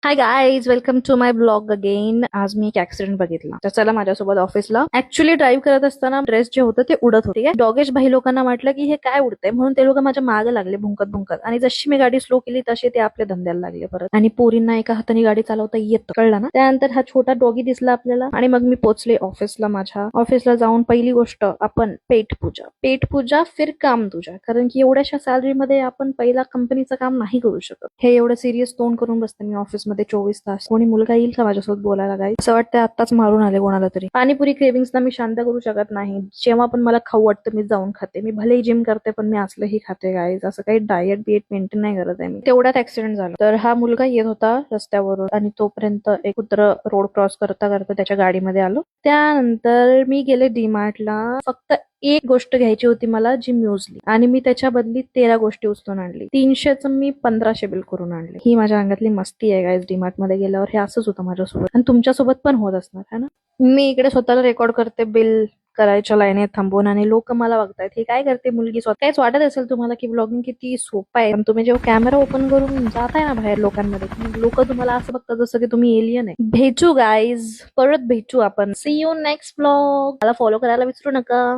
High guys, welcome to my blog again. आज मी एक ऍक्सिडेंट बघितला. तर चला माझ्यासोबत ऑफिसला. ऍक्च्युली ड्राईव्ह करत असताना ड्रेस जे होतं ते उडत होते. डॉगेश भाई लोकांना वाटलं की हे काय उडतंय, म्हणून ते लोक माझ्या मागे लागले भुंकत भुंकत. आणि जशी मी गाडी स्लो केली तशी ते आपल्या धंद्याला लागले परत. आणि पोरींना एका हाताने गाडी चालवता येतं, कळलं ना. त्यानंतर हा छोटा डॉगी दिसला आपल्याला आणि मग मी पोहोचले ऑफिसला. माझ्या ऑफिसला जाऊन पहिली गोष्ट आपण पेट पूजा फिर काम तुझा. कारण की एवढ्याशा सॅलरीमध्ये आपण पहिला कंपनीचं काम नाही करू शकत. हे एवढं सिरियस तोंड करून बसते मी ऑफिसमध्ये 24 तास. कोणी मुलगा येईल का माझ्यासोबत बोलायला? गाई असं वाटतं आत्ताच मारून आले कोणाला तरी. पाणीपुरी क्रेविंग्सना मी शांत करू शकत नाही. जेव्हा पण मला खाऊ वाटतं मी जाऊन खाते. मी भलेही जिम करते पण मी असलंही खाते गाईज. असं काही डाएट बिएट मेंटेन नाही करत आहे मी. तेवढ्यात ऍक्सिडेंट झाला. तर हा मुलगा येत होता रस्त्यावरून आणि तोपर्यंत एक कुत्र रोड क्रॉस करता करता त्याच्या गाडीमध्ये आलो. त्यानंतर मी गेले डीमार्टला. फक्त एक गोष्ट घ्यायची होती मला, जी म्युझली, आणि मी त्याच्या बदली 13 गोष्टी उचलून आणली. 300चं मी 1500 बिल करून आणली. ही माझ्या अंगातली मस्ती आहे गाईज. डीमार्ट मध्ये गेल्यावर हे असंच होतं माझ्यासोबत, आणि तुमच्यासोबत पण होत असणार है ना. मी इकडे स्वतःला रेकॉर्ड करते बिल करायच्या लाईनीत थांबून, आणि लोक मला बघतायत, हे काय करते मुलगी. स्वतः काहीच वाटत असेल तुम्हाला की ब्लॉगिंग किती सोपं आहे, पण तुम्ही जेव्हा कॅमेरा ओपन करून जाताय ना बाहेर लोकांमध्ये, लोक तुम्हाला असं बघतात जसं की तुम्ही एलियन आहे. भेटू गाईज, परत भेटू आपण. See you next blog. मला फॉलो करायला विसरू नका.